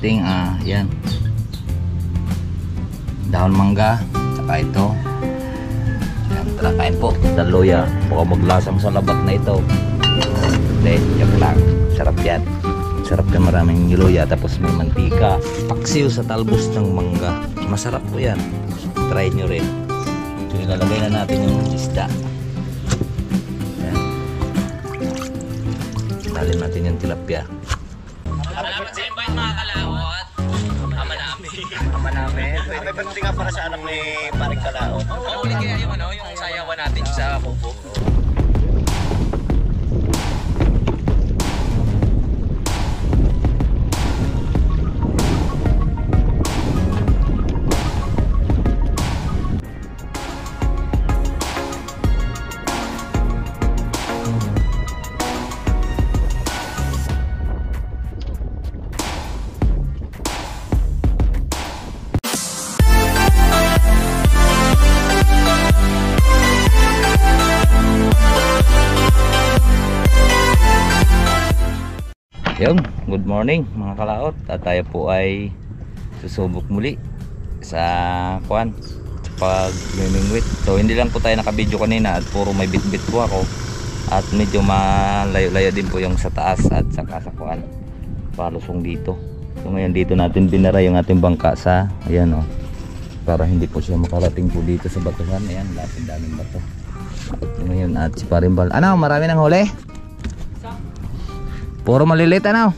ating yan, dahon mangga, saka ito. Yan, tara kain po. Daluya, baka maglasang sa labat na ito. Hindi, joke lang. Sarap yan. Sarap yan, maraming niluya, tapos may mantika. Paksiw sa talbos ng mangga. Masarap po yan. Try nyo rin. So ilalagay na natin yung isda. Yan. Dalhin natin yung tilapia. Salamat sa invite mga kalawot. Ama namin. Ama namin. May panunti nga para sa anak ni Paring Kalao. Uli kaya yung yung sayawan natin sa bubog. Yung, good morning mga kalaot. At tayo po ay susubok muli sa kuan, sa pag-mimingwit. So hindi lang po tayo nakabidyo kanina at puro may bit-bit po ako. At medyo malayo-layo din po yung sa taas at saka sa kuan, palusong dito. So ngayon dito natin binara yung ating bangka sa, ayan o, para hindi po siya makarating po dito sa batuhan. Ayan, daming bato. So ngayon at si Parimbal, ano, marami nang huli? Puro malilit ano.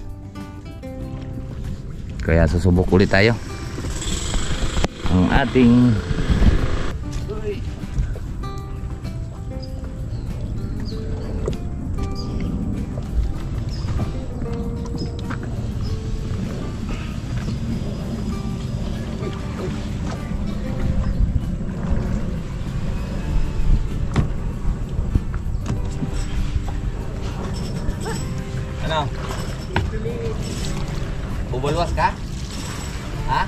Kaya susubok ulit tayo ang ating ano? Bubulwas ka? Ha?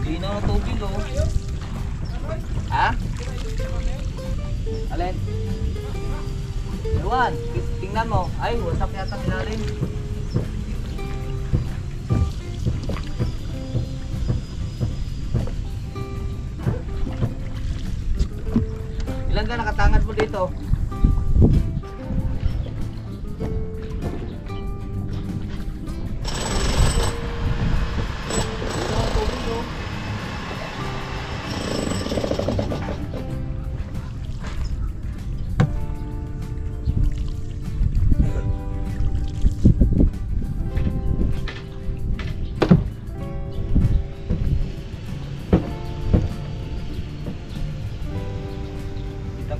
Di na tubig oh. Ha? Alin? Ewan, tingnan mo. Ay, wasak yata ilalim. Ilan ka nakatangad mo dito?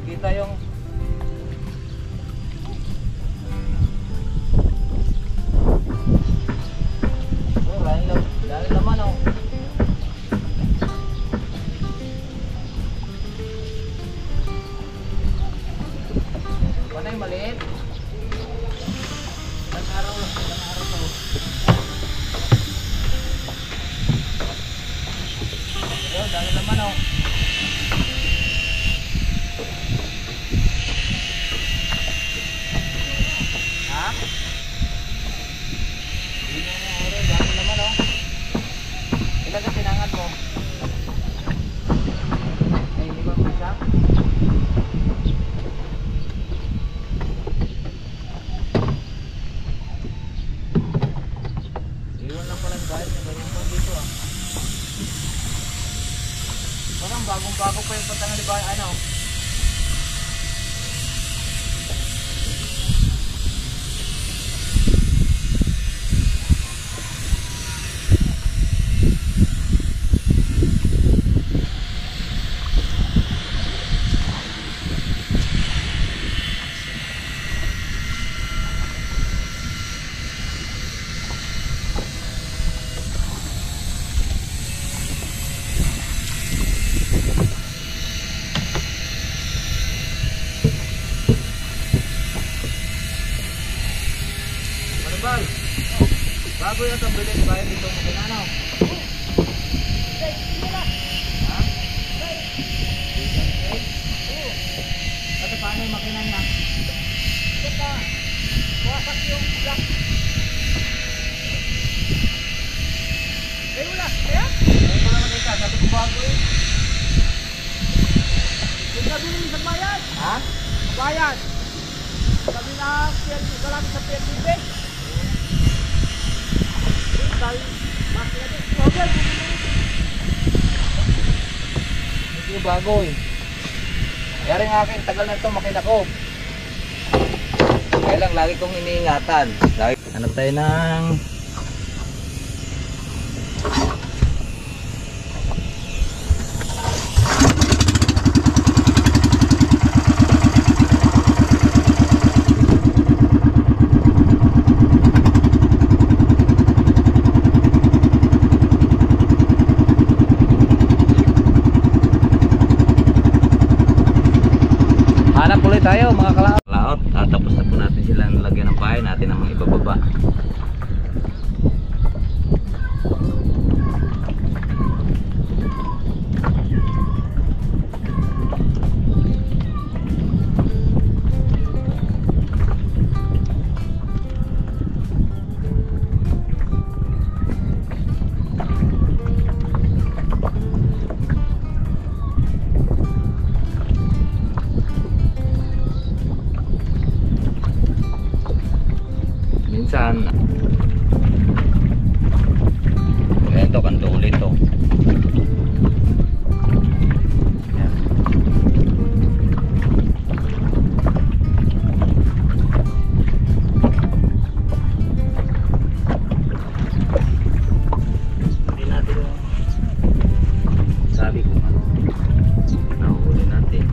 Kita yung dahil naman oh. Ano yung maliit? Ilang araw to? Dahil naman oh. Ilan ka tinangan mo? Ay, hindi ba isa? Iwan lang pala guys, ganyan pa dito ah. Parang bagong-bago pa yung patangan di ba? Ano? Bago yung tambilin, bayad dito mo kinanaw. wasak yung black. Ay, wala. Kaya? Ngayon ko lang nakita, sabi ko bago eh. Yung nabili sa bayan. Ha? Bayan. Sabi na, malapit sa PNB. Dahil, bakit natin? Okay, Hindi ko bago eh. Kaya rin akin, tagal na ito makina ko. Kaya lang, lagi kong iniingatan. Hanap tayo ng hanap ulit tayo mga kalaot. Tapos na po natin silang lagyan ng pahay natin ang mga ibababa. Minsan ito kanduli to. Yan. Hindi natin sabi kung ano nahuli natin.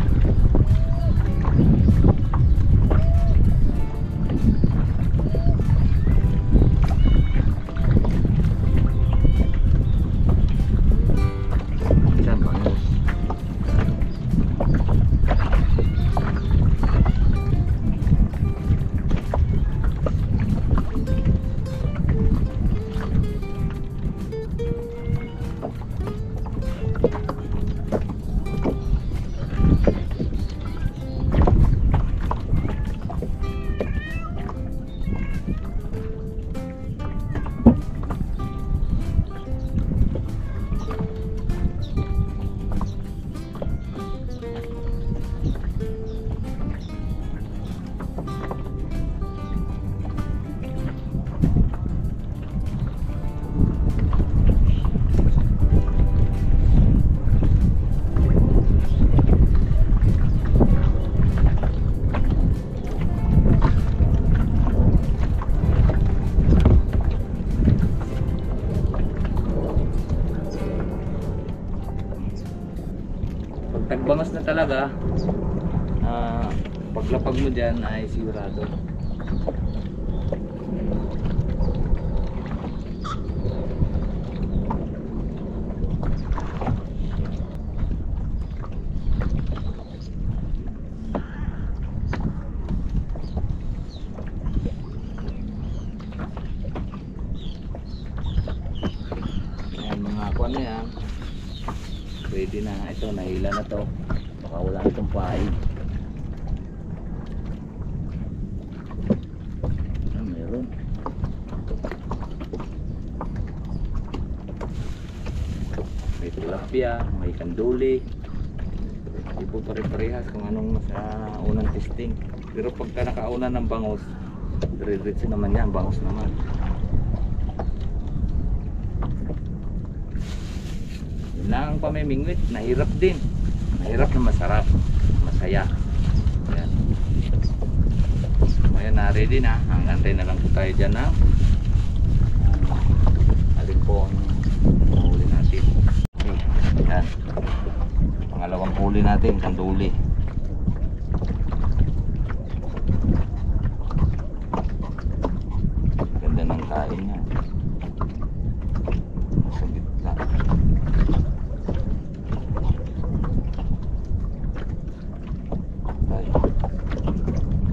Tagbangas na talaga, paglapag mo dyan ay sigurado. Ayan mga kuwan na yan. Pwede na, ito nahila na to, baka wala na itong pahay. Meron may tilapia, may kanduli. Hindi po pare-parehas kung anong sa unang testing, pero pagka nakauna ng bangus, dire-diretso naman yan, bangus naman. Yun ang pamimingwit, nahirap din. Mahirap na masarap, masaya. Ayan. Ngayon na-ready na. Hangantay na lang po tayo dyan na alin po ang huli natin. Ayan. Pangalawang huli natin, kanduli. Ganda ng kain niya. Sa gitna.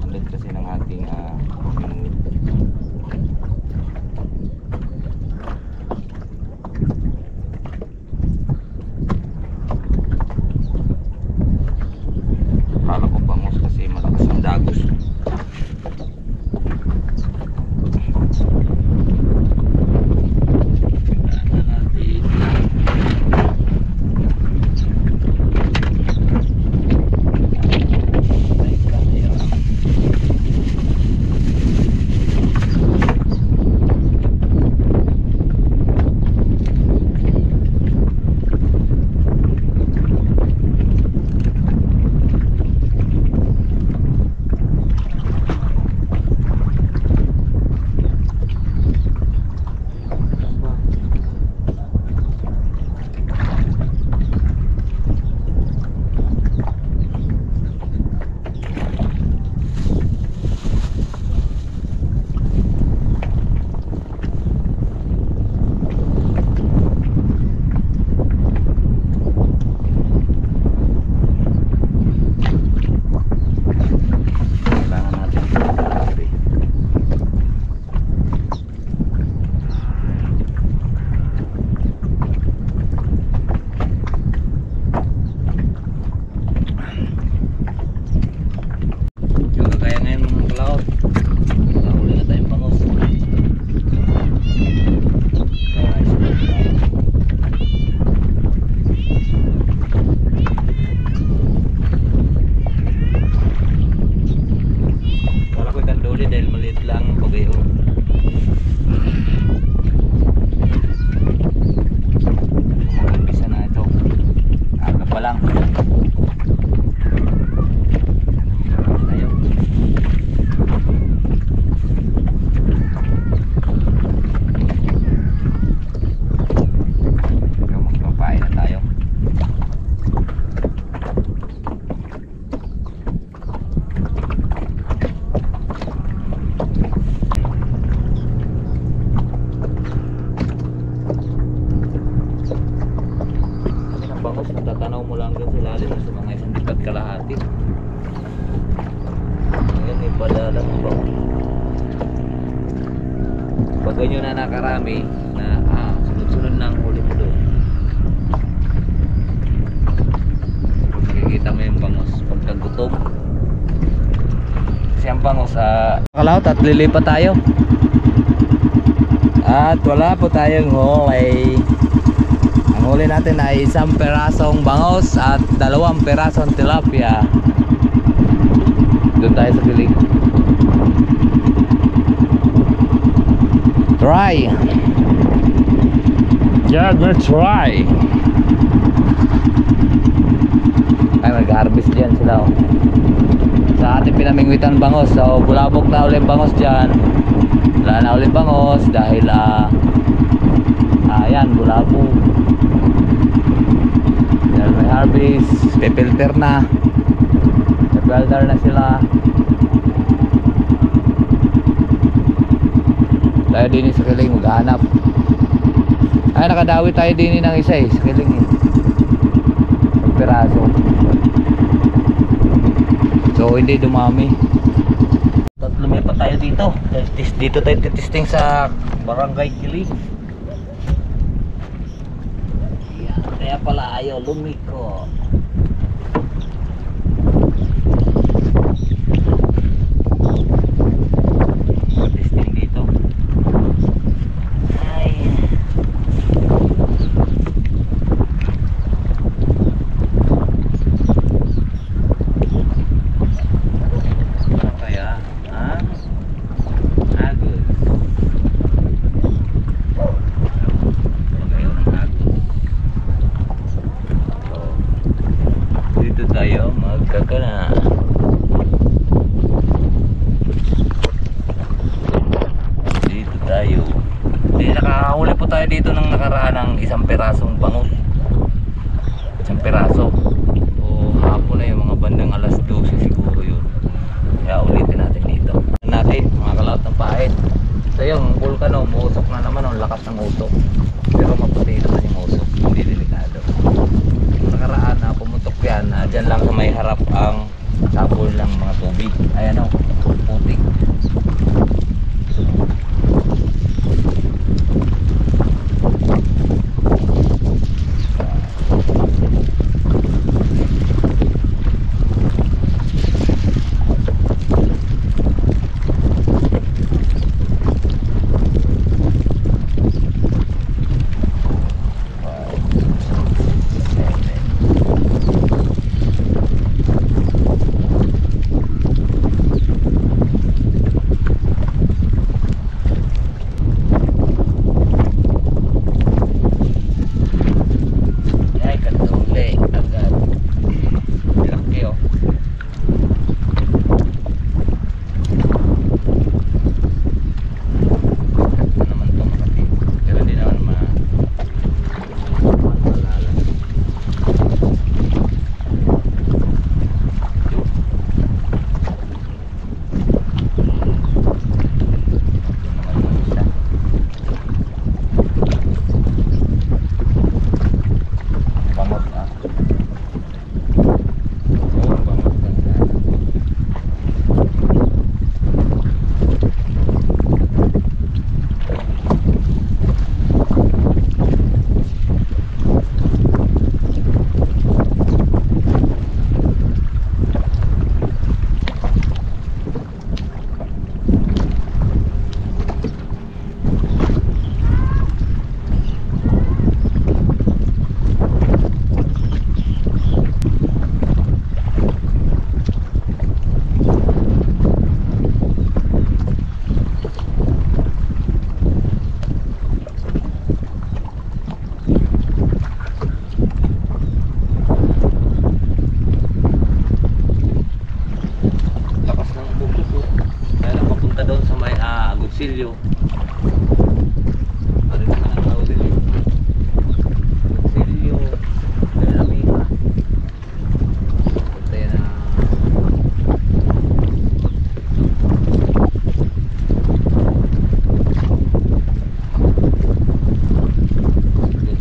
Ulit kasi ng ating pag ganyan na nakarami na sunod-sunod na ang huli mo doon, makikita mo yung bangos pagkagutom. Kasi ang bangos kalaot at lilipat tayo at wala po tayong huli. Ang huli natin ay 1 perasong bangos at 2 perasong tilapia. Doon tayo sa piling. Try. Yeah, let's try. Ay, mag-harvest dyan sila sa ating pinamingwitan bangos. So bulabog na ulit bangos dyan. Wala na ulit bangos dahil ayan, bulabog. Dahil may harvest, pepilter na. Pepilter na sila. Tayo din sa kiling maghanap. Ay, nakadawi tayo din ng isa sa kiling ng piraso. So hindi dumami. At lumipat tayo dito. Dito tayo titisting sa Barangay Kiling. Yan, kaya pala ayaw lumiko. Testing dito. Ay. Ano kaya? Agos. Magayon ang agos. So, dito tayo magkakana. Dito tayo. Nakahuli po tayo dito ng nakaraan ng 1 perasong bangus. 1 peraso. O hapon na yung mga bandang alas 12 siguro yun. Kaya ulitin natin dito. Natin mga kalaot ng pahit. So yung vulkano, umusok na naman ang lakas ng usok. Pero maputi naman yung usok, hindi delikado. Nakaraan na pumutok yan, dyan lang sa may harap ang sabol ng mga tubig. Ayan o, putik. Silyo. Ano naman ang tawag din? Silyo. Lamina. Punta yan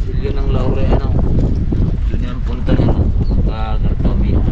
Silyo ng Laure, ano? Doon yan punta yan. Gartomia.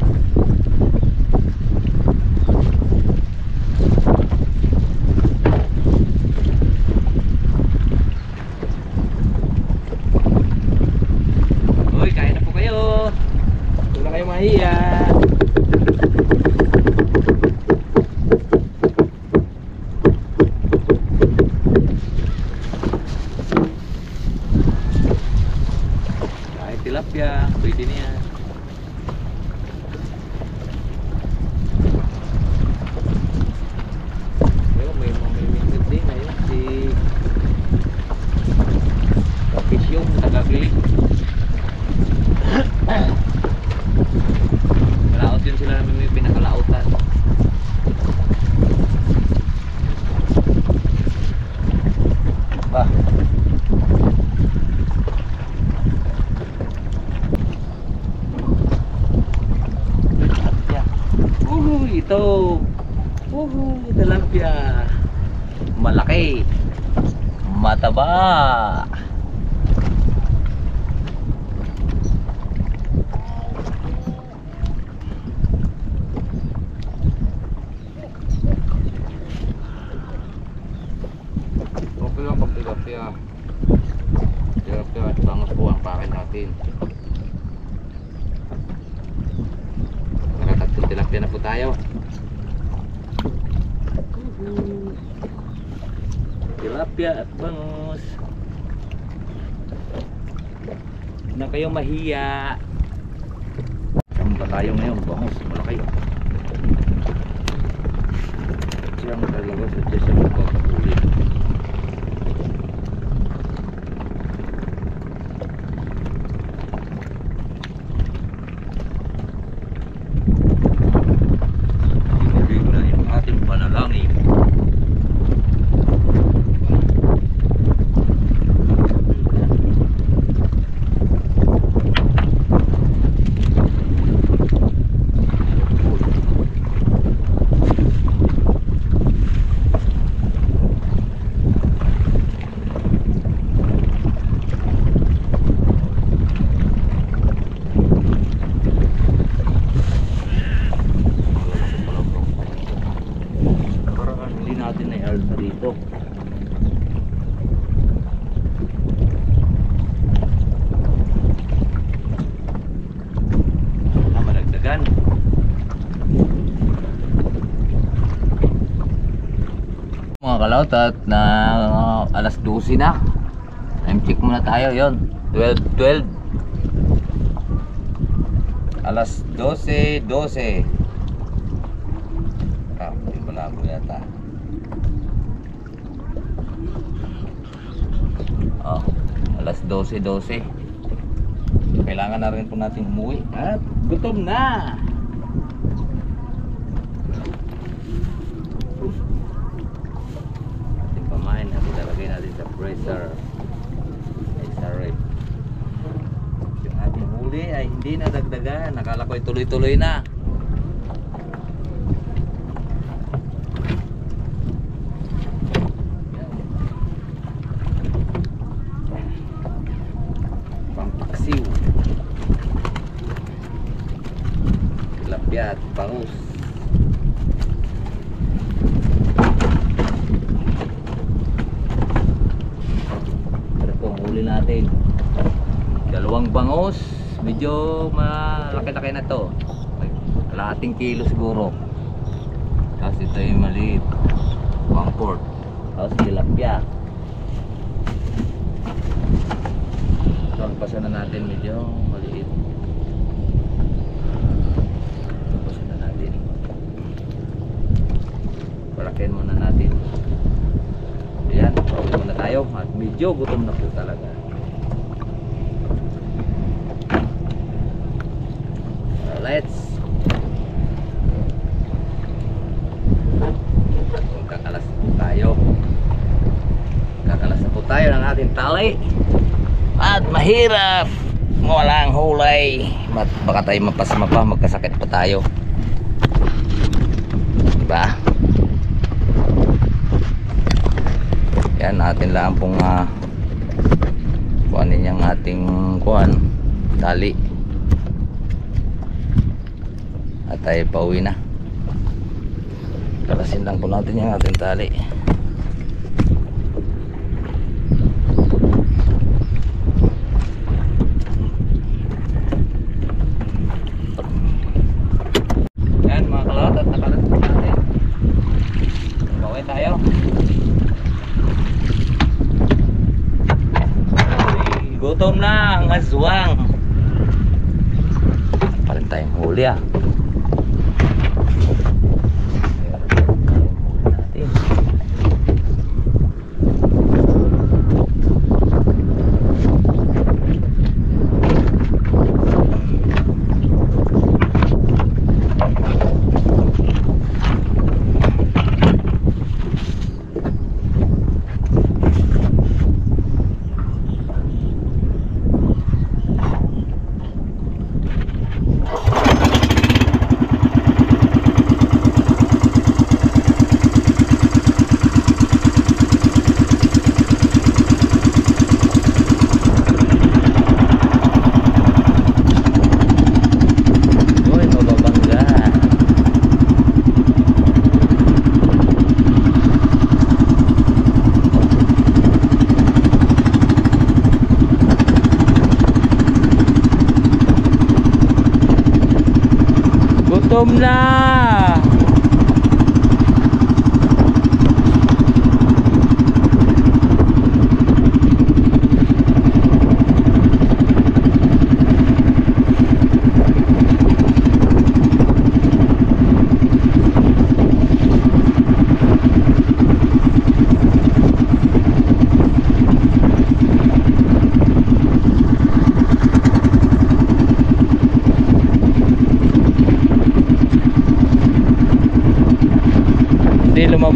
malaki, mataba. Okay lang pag tilapia. Tilapia at bangus po ang pakin natin. Nakatatlong tilapia na po tayo. Tilapia at bangus. Huwag na kayong mahiya. Saan ba tayo ngayon? Bangus, malaki. Siyang talaga sa Diyos ang magpapuli. Hindi na yung ating panalangin. Natin ay alsa dito. Malagdagan. Mga kalaot at na alas 12 na. Time check muna tayo, yon 12. Alas 12. Hindi malabo yata. Alas 12. Kailangan na rin po natin umuwi at gutom na. Ating pamain at ilalagay natin sa freezer. Ay sorry. Yung ating huli ay hindi na dagdagan. Nakala ko ay tuloy-tuloy na. Tilapia at bangus. Ito po ang huli natin. Dalawang bangus. Medyo malaki-laki na to. Kalahating kilo siguro. Tapos ito yung maliit, 1/4. Tapos tilapia. Pasan na natin medyo maliit. Pasan na natin. Parakin muna natin. Ayan, pauwi muna tayo at medyo gutom na po talaga. Let's kakalas po tayo. Kakalas na po tayo ng ating tali. At mahirap walang hulay. Baka tayo mapasama pa, magkasakit pa tayo. Diba? Yan, natin lang pong kuhanin yung ating tali. At tayo pauwi na. Kalasin lang po natin yung ating tali. Gutom na ang aswang. Pa rin tayong huli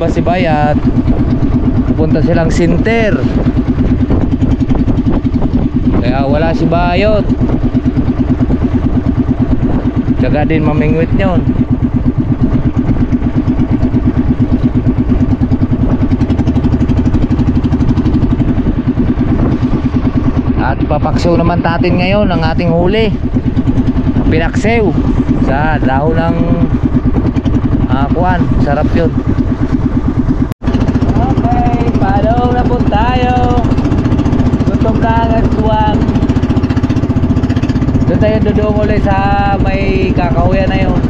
lumabas si Bayat. Pupunta silang sinter. Kaya wala si Bayot. Tsaga din mamingwit yun. At papaksew naman natin ngayon ang ating huli. Pinaksew sa dahon ng kuwan. Sarap yun. Okay, paano na po tayo? Gutom na ang aswang. Doon tayo dudong ulit sa may kakahuyan na yun.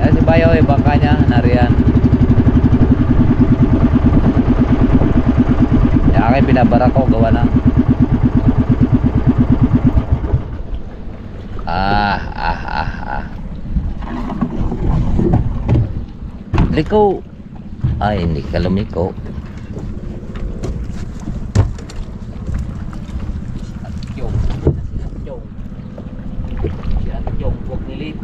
Ayan si Bayo, bangka niya, nariyan. Akin binabara ko, gawa na. Liko. Ay, hindi ka lumiko. Huwag nilit.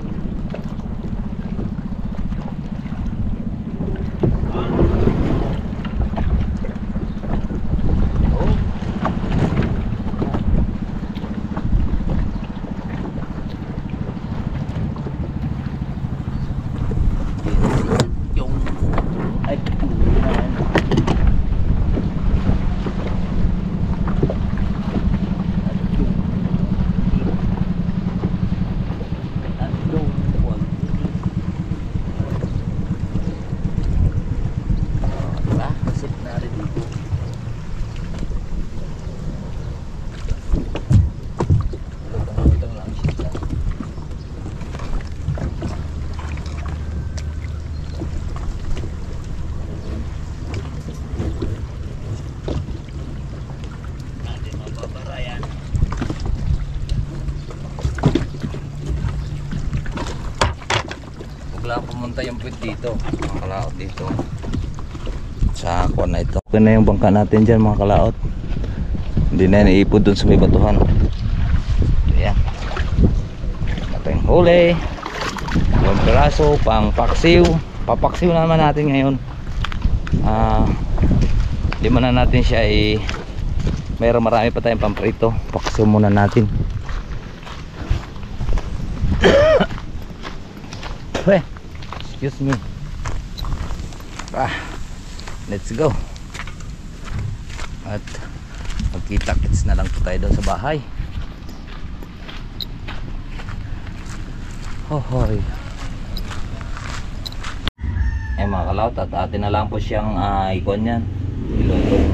Wala pumunta yung puwit dito, mga kalaot dito sa kuwan na ito. Okay na yung bangka natin dyan, mga kalaot. Hindi na iipod dun sa may batuhan. Ayan, natin huli yung piraso pang paksiw. Papaksiw naman natin ngayon. Di man na natin siya marami pa tayong pamprito. Paksiw muna natin. Excuse me. Let's go. At magkita-kits na lang po tayo doon sa bahay. Hohoy. Mga kalaot, at atin na lang po siyang ikon yan. Ilutong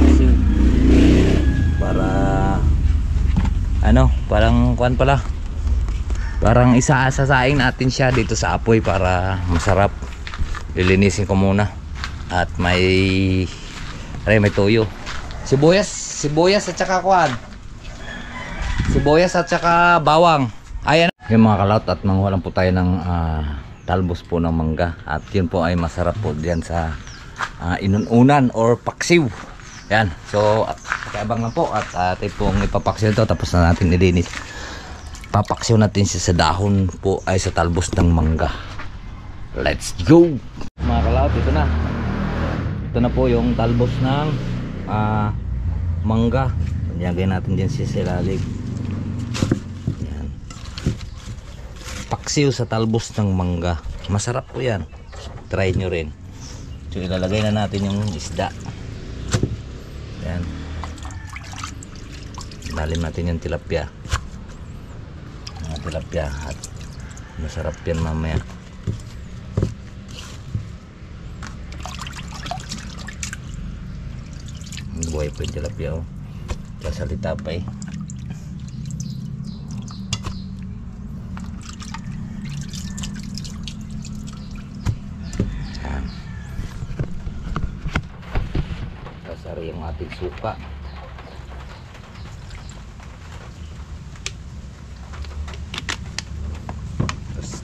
paksiw. Para parang kuwan pala. Parang isasasaing natin siya dito sa apoy para masarap. Lilinisin ko muna. At may toyo. Sibuyas at saka kuwan. Sibuyas at saka bawang. Ayan. Yung mga kalaot, at mangwalan po tayo ng talbos po ng mangga. At yun po ay masarap po diyan sa inununan or paksiw. Yan. So, pakiabang lang po. At atin pong ipapaksiw ito. Tapos na natin nilinis. Papaksiw natin siya sa dahon po ay sa talbos ng mangga. Let's go! Mga kalaot, ito na. Ito na po yung talbos ng mangga. Lagay natin din siya sa ilalim. Yan. Paksiw sa talbos ng mangga. Masarap po yan. Try nyo rin. So ilalagay na natin yung isda. Yan. Ilalim natin yung tilapia. Tilapia at masarap yan mamaya. Buhay po yung tilapia, oh. Kasalita pa eh. Kasari yung ating suka.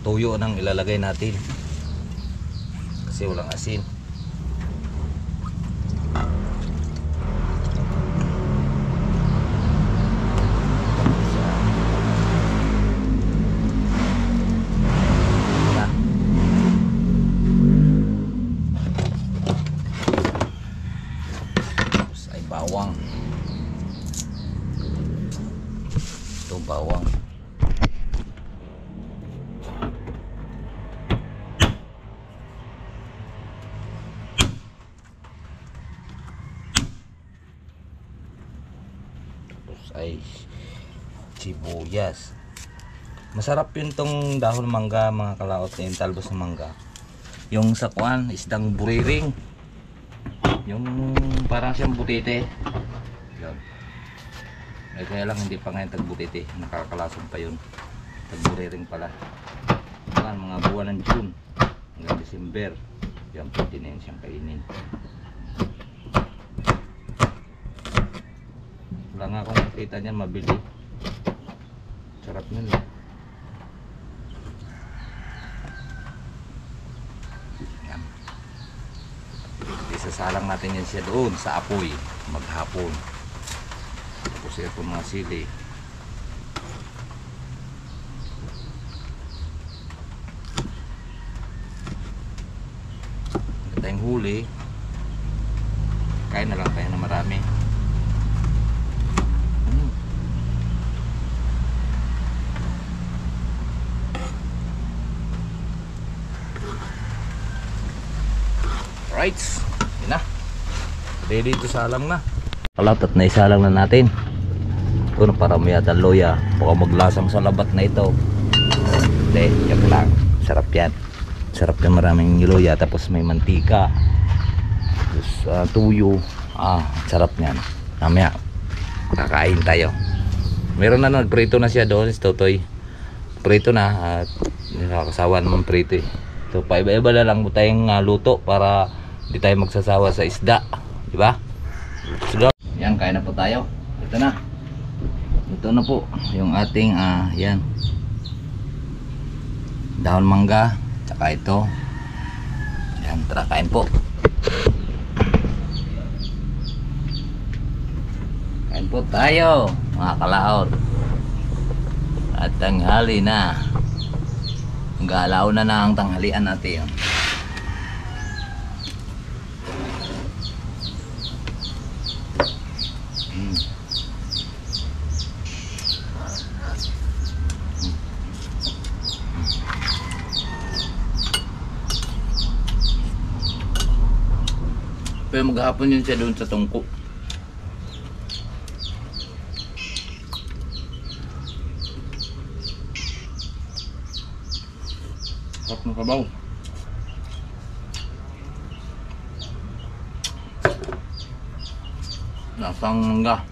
Tuyo nang ilalagay natin kasi walang asin. sibuyas. Masarap yun tong dahon mangga mga kalaot na yung talbos ng mangga. Yung sa kuan, isdang buriring. Yung parang siyang butite. Yun. Eh, kaya lang hindi pa ngayon tagbutite. Nakakalasong pa yun. Tagburiring pala. Yan, mga buwan ng June hanggang December. Yan, pwede na yun siyang kainin. Wala nga akong makita niyan, mabili. Sarap nun eh. Yan. Isasalang natin yan siya doon sa apoy maghapon. Tapos ito mga sili. Tayong huli, kain na lang tayo na marami. Right, yun na, ready to salang na. Kalat at naisalang na natin. Ito na para may yata loya, baka maglasang sa labat na ito. Hindi, yan lang, sarap yan. Sarap na maraming niloya, tapos may mantika, tapos tuyo. Sarap niyan. Mamaya kakain tayo. Meron na nagprito na siya doon, si Totoy. Prito na at nakakasawa naman prito eh. So paiba-iba na lang tayong luto para hindi tayo magsasawa sa isda, di ba? So, yan, kain na po tayo. Ito na. Ito na po yung ating yan. Dahon mangga. Tsaka ito. Yan, tara kain po. Kain po tayo mga kalaot. At tanghali na. Galaw na ang tanghalian natin. Pero maghapon yun siya doon sa tungko. Sarap ng kabaw. Lasang mangga.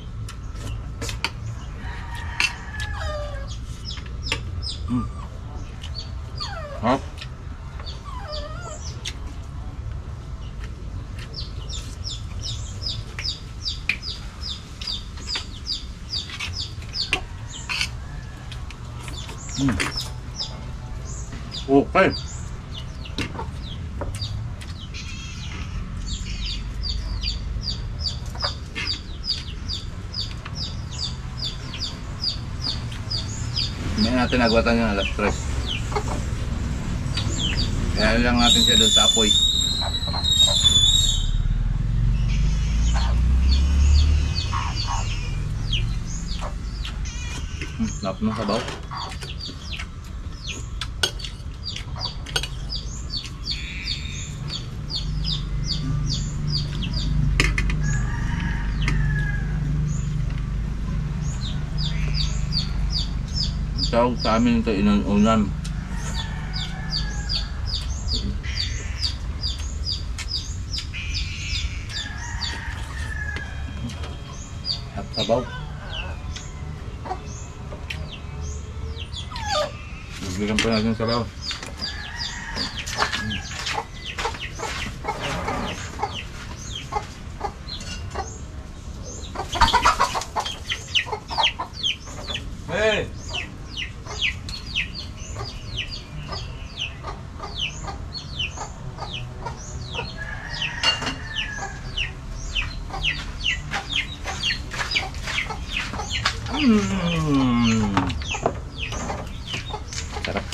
Sarap. Okay. Hindi natin nagwatan yung alas 3. Kaya lang natin siya doon sa apoy. Lap ng sabaw. Tawag sa amin ito inuunan. At sabaw. Bigyan pa natin sabaw. Hey! Sarap.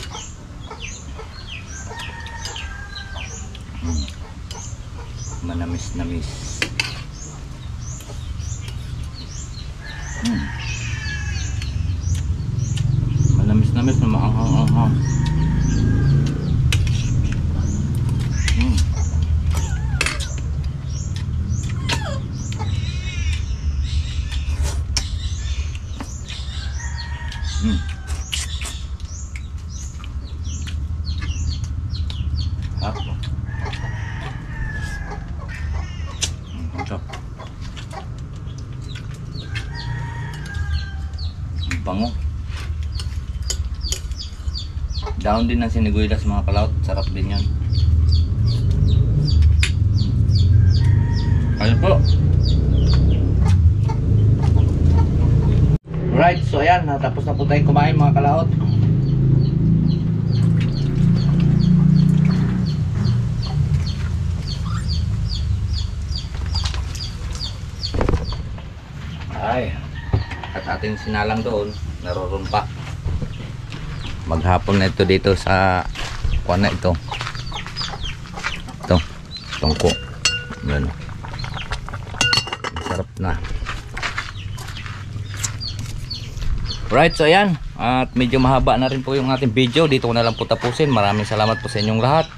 Manamis-namis. Manamis-namis na maanghang-anghang. bango. Dahon din ng siniguilas mga kalaot, sarap din yan. Ano po? Right, so ayan, natapos na po tayong kumain mga kalaot. Ay, at ating sinalang doon, narurumpa. Maghapon na ito dito sa kuwan na ito. Ito, tungko. Yan. Sarap na. Right, so ayan. At medyo mahaba na rin po yung ating video. Dito ko na lang po tapusin. Maraming salamat po sa inyong lahat.